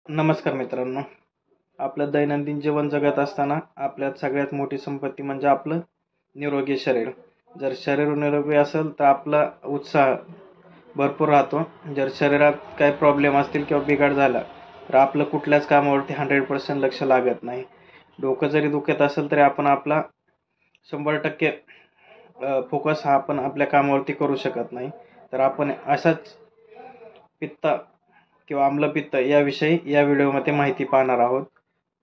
नमस्कार मित्रांनो. आपलं दैनंदिन जीवन जगत असताना आपल्यात सगळ्यात मोठी संपत्ती म्हणजे आपलं निरोगी शरीर. जर शरीर निरोगी असेल तर आपला उत्साह भरपूर राहतो. जर शरीरात काही प्रॉब्लेम असतील किंवा बिघाड झाला तर आपलं कुठल्याच कामावरती 100% लक्ष लागत नाही. डोकं जरी दुखत असेल तरी आपण आपला 100% फोकस हा आपण आपल्या कामावरती करू शकत नाही. तर आपण अशाच पित्त किंवा आम्लपित्त याविषयी या व्हिडिओमध्ये माहिती पाहणार आहोत.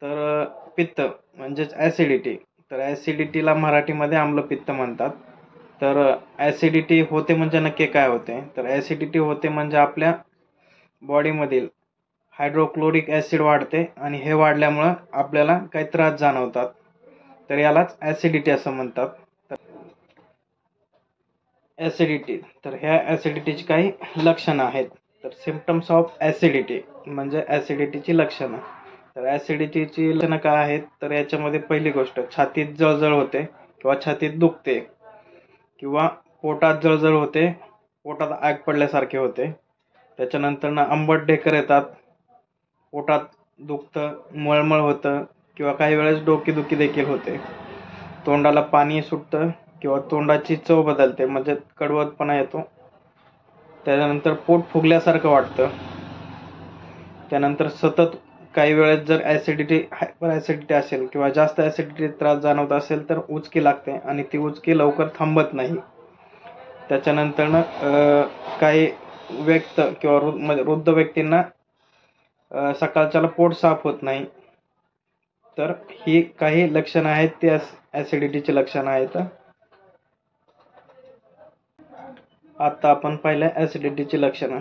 तर पित्त म्हणजेच ॲसिडिटी. तर ॲसिडिटीला मराठीमध्ये आम्लपित्त म्हणतात. तर ॲसिडिटी होते म्हणजे नक्की काय होते? तर ॲसिडिटी होते म्हणजे आपल्या बॉडीमधील हायड्रोक्लोरिक ॲसिड वाढते आणि हे वाढल्यामुळं आपल्याला काही त्रास जाणवतात. तर यालाच ॲसिडिटी असं म्हणतात. तर ॲसिडिटी, तर ह्या ॲसिडिटीची काही लक्षणं आहेत. तर सिम्पटम्स ऑफ ॲसिडिटी म्हणजे ॲसिडिटीची लक्षणं. तर ॲसिडिटीची लक्षणं काय आहेत? तर याच्यामध्ये पहिली गोष्ट, छातीत जळजळ होते किंवा छातीत दुखते किंवा पोटात जळजळ होते, पोटात आग पडल्यासारखे होते. त्याच्यानंतर आंबट ढेकर येतात, पोटात दुखतं, मळमळ होतं किंवा काही वेळेस डोकेदुखी देखील होते. तोंडाला पाणी सुटतं किंवा तोंडाची चव बदलते म्हणजे कडवटपणा येतो. त्यानंतर पोट फुगल्यासारखं वाटतं. त्यानंतर सतत काही वेळेस जर हायपर ॲसिडिटी असेल किंवा जास्त ॲसिडिटी त्रास जाणवत असेल तर उचकी लागते आणि ती उचकी लवकर थांबत नाही. त्याच्यानंतर काही किंवा वृद्ध व्यक्तींना सकाळच्याला पोट साफ होत नाही. तर ही काही लक्षणं आहेत, ती ॲसिडिटीची लक्षणं आहेत. आता आपण पाहिलं ॲसिडिटीची लक्षणं.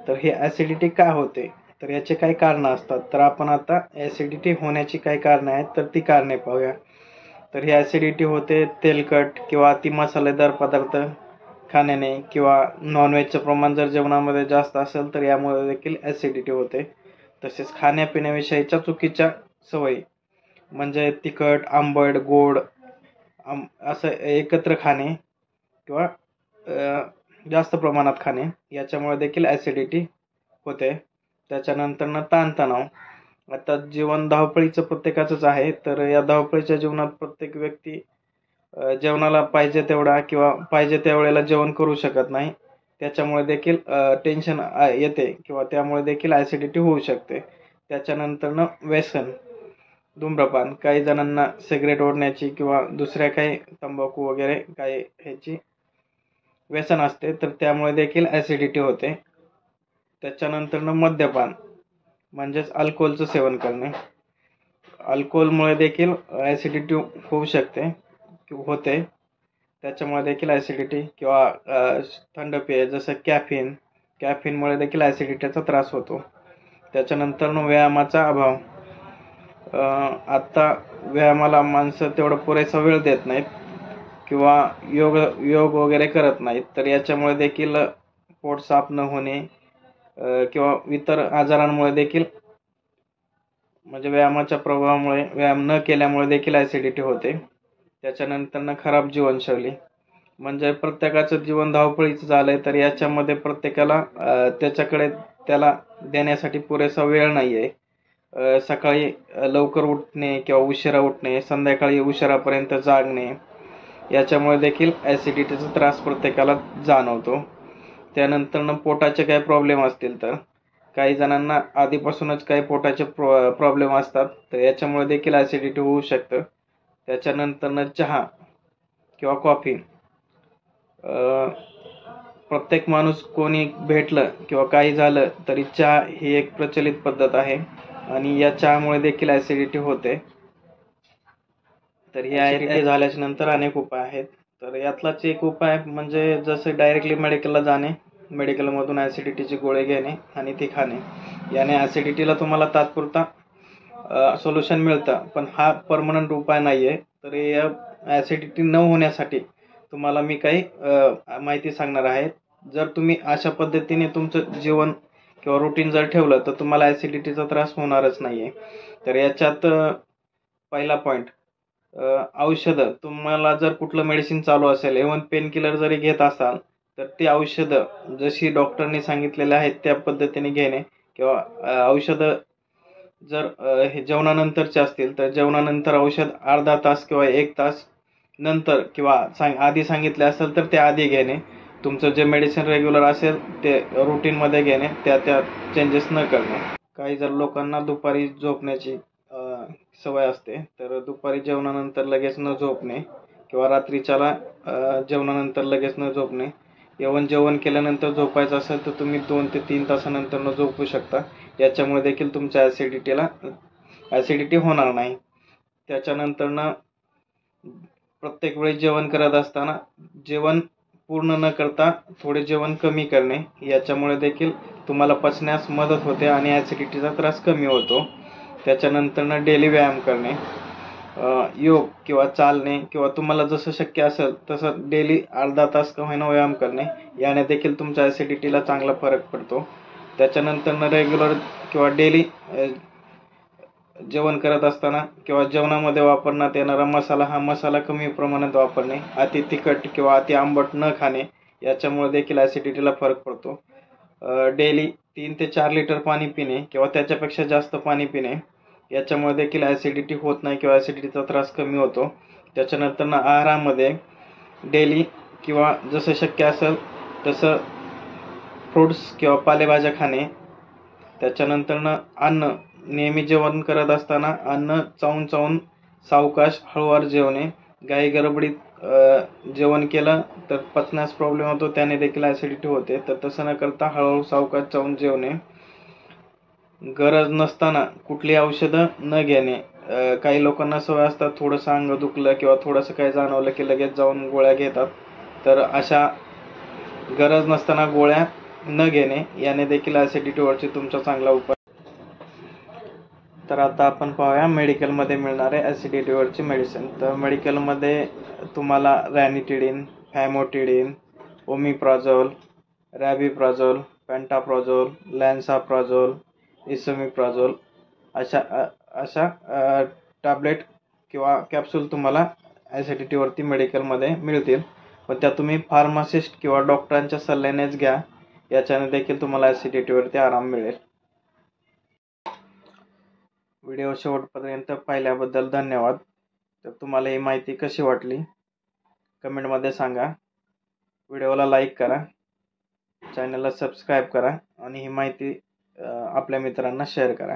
तर ही ॲसिडिटी का होते? तर याचे काही कारणं असतात. तर आपण आता ॲसिडिटी होण्याची काही कारणं आहेत तर ती कारणे पाहूया. तर ही ॲसिडिटी होते तेलकट किंवा अति मसालेदार पदार्थ खाण्याने किंवा नॉनव्हेजचं प्रमाण जर जेवणामध्ये जास्त असेल तर यामुळे देखील ॲसिडिटी होते. तसेच खाण्यापिण्याविषयीच्या चुकीच्या सवयी म्हणजे तिखट, आंबट, गोड असं एकत्र खाणे किंवा जास्त प्रमाणात खाणे याच्यामुळे देखील ॲसिडिटी होते. त्याच्यानंतर ताणतणाव. आता जीवन धावपळीचं प्रत्येकाचंच आहे. तर या धावपळीच्या जीवनात प्रत्येक व्यक्ती जेवणाला पाहिजे तेवढा किंवा पाहिजे त्या वेळेला जेवण करू शकत नाही. त्याच्यामुळे देखील टेन्शन येते किंवा त्यामुळे देखील ॲसिडिटी होऊ शकते. त्याच्यानंतर व्यसन, धूम्रपान. काही जणांना सिगरेट ओढण्याची किंवा दुसऱ्या काही तंबाखू वगैरे काही ह्याची व्यसन असते तर त्यामुळे देखील ॲसिडिटी होते. त्याच्यानंतर मद्यपान म्हणजेच अल्कोहोलचं सेवन करणे. अल्कोहोलमुळे देखील ॲसिडिटी होऊ शकते होते. त्याच्यामुळे देखील ॲसिडिटी किंवा थंड पेय जसं कॅफिनमुळे देखील ॲसिडिटीचा त्रास होतो. त्याच्यानंतर व्यायामाचा अभाव. आता व्यायामाला माणसं तेवढा पुरेसा वेळ देत नाहीत किंवा योग वगैरे करत नाहीत. तर याच्यामुळे देखील पोट साफ न होणे किंवा इतर आजारांमुळे देखील म्हणजे व्यायामाच्या प्रभावामुळे व्यायाम न केल्यामुळे देखील ॲसिडिटी होते. त्याच्यानंतर खराब जीवनशैली म्हणजे प्रत्येकाचं जीवन धावपळीचं झालंय तर याच्यामध्ये प्रत्येकाला त्याला देण्यासाठी पुरेसा वेळ नाही आहे. सकाळी लवकर उठणे किंवा उशिरा उठणे, संध्याकाळी उशिरापर्यंत जागणे याच्यामुळे देखील ॲसिडिटीचा त्रास प्रत्येकाला जाणवतो. त्यानंतर पोटाचे काही प्रॉब्लेम असतील तर काही जणांना आधीपासूनच काही पोटाचे प्रॉब्लेम असतात तर याच्यामुळे देखील ॲसिडिटी होऊ शकतं. त्याच्यानंतर चहा किंवा कॉफी. प्रत्येक माणूस कोणी भेटलं किंवा काही झालं तरी चहा ही एक प्रचलित पद्धत आहे आणि या चहामुळे देखील ॲसिडिटी होते. तर ही ॲसिडिटी झाल्याच्या नंतर अनेक उपाय आहेत. तर यातलाच एक उपाय म्हणजे जसं डायरेक्टली मेडिकलला जाणे, मेडिकलमधून ॲसिडिटीची गोळी घेणे आणि ती खाणे. याने ॲसिडिटीला तुम्हाला तात्पुरता सोल्युशन मिळतं, पण हा परमनंट उपाय नाही आहे. तर या ॲसिडिटी न होण्यासाठी तुम्हाला मी काही माहिती सांगणार आहे. जर तुम्ही अशा पद्धतीने तुमचं जीवन किंवा रुटीन जर ठेवलं तर तुम्हाला ॲसिडिटीचा त्रास होणारच नाही आहे. तर याच्यात पहिला पॉईंट, औषधं. तुम्हाला जर कुठलं मेडिसिन चालू असेल, इव्हन पेन किलर जरी घेत असाल तर ती औषधं जशी डॉक्टरनी सांगितलेल्या आहेत त्या पद्धतीने घेणे किंवा औषधं जर हे जेवणानंतरचे असतील तर जेवणानंतर औषध अर्धा तास किंवा 1 तास नंतर किंवा आधी सांगितले असेल तर ते आधी घेणे. तुमचं जे मेडिसिन रेग्युलर असेल ते रुटीनमध्ये घेणे, त्या चेंजेस न करणे. काही जर लोकांना दुपारी झोपण्याची सवय असते, तर दुपारी जेवणानंतर लगेच न झोपणे किंवा रात्रीच्याला जेवणानंतर लगेच न झोपणे. जेवण केल्यानंतर झोपायचं असेल तर तुम्ही 2 ते 3 तासानंतर न झोपू शकता. याच्यामुळे देखील तुमच्या ॲसिडिटी होणार नाही. त्याच्यानंतर प्रत्येक वेळी जेवण करत असताना जेवण पूर्ण न करता थोडे जेवण कमी करणे. याच्यामुळे देखील तुम्हाला पचण्यास मदत होते आणि ॲसिडिटीचा त्रास कमी होतो. त्याच्यानंतर डेली व्यायाम करणे, योग किंवा चालणे किंवा तुम्हाला जसं शक्य असेल तसं डेली अर्धा तास का होईना व्यायाम करणे. याने देखील तुमच्या ॲसिडिटीला चांगला फरक पडतो. त्याच्यानंतर रेग्युलर किंवा डेली जेवण करत असताना किंवा जेवणामध्ये वापरण्यात येणारा मसाला हा मसाला कमी प्रमाणात वापरणे, अति तिखट किंवा अति आंबट न खाणे. याच्यामुळे देखील ॲसिडिटीला फरक पडतो. डेली 3 ते 4 लिटर पाणी पिणे किंवा त्याच्यापेक्षा जास्त पाणी पिणे. याच्यामुळे देखील ॲसिडिटी होत नाही किंवा ॲसिडिटीचा त्रास कमी होतो. त्याच्यानंतर आहारामध्ये डेली किंवा जसं शक्य असेल तसं फ्रूट्स किंवा पालेभाज्या खाणे. त्याच्यानंतर अन्न नेहमी जेवण करत असताना अन्न चावून सावकाश हळूवार जेवणे. घाई गडबडीत जेवण केलं तर पचण्यास प्रॉब्लेम होतो, त्याने देखील ॲसिडिटी होते. तर तसं न करता हळूहळू सावकाश चावून जेवणे. गरज नसताना कुठली औषधं न घेणे. काही लोकांना सवय असतात, थोडंसं अंग दुखलं किंवा थोडंसं काही जाणवलं की लगेच जाऊन गोळ्या घेतात. तर अशा गरज नसताना गोळ्या न घेणे, याने देखील ॲसिडिटीवरची तुमचा चांगला उपाय. तर आता आपण पाहूया मेडिकलमध्ये मिळणारे ॲसिडिटीवरची मेडिसिन. तर मेडिकलमध्ये तुम्हाला रॅनिटिडिन, फॅमोटिडिन, ओमिप्राझोल, रॅबिप्राझोल, पेंटाप्राझोल, लॅन्साप्राझोल, इसोमिप्राझोल अशा टॅबलेट किंवा कॅप्सूल तुम्हाला ॲसिडिटीवरती मेडिकलमध्ये मिळतील. पण त्या तुम्ही फार्मासिस्ट किंवा डॉक्टरांच्या सल्ल्यानेच घ्या. याच्याने देखील तुम्हाला ॲसिडिटीवरती आराम मिळेल. व्हिडिओ शेवटपर्यंत पाहिल्याबद्दल धन्यवाद. तर तुम्हाला ही माहिती कशी वाटली कमेंटमध्ये सांगा. व्हिडिओला लाईक करा, चॅनलला सबस्क्राईब करा आणि ही माहिती आपल्या मित्रांना शेअर करा.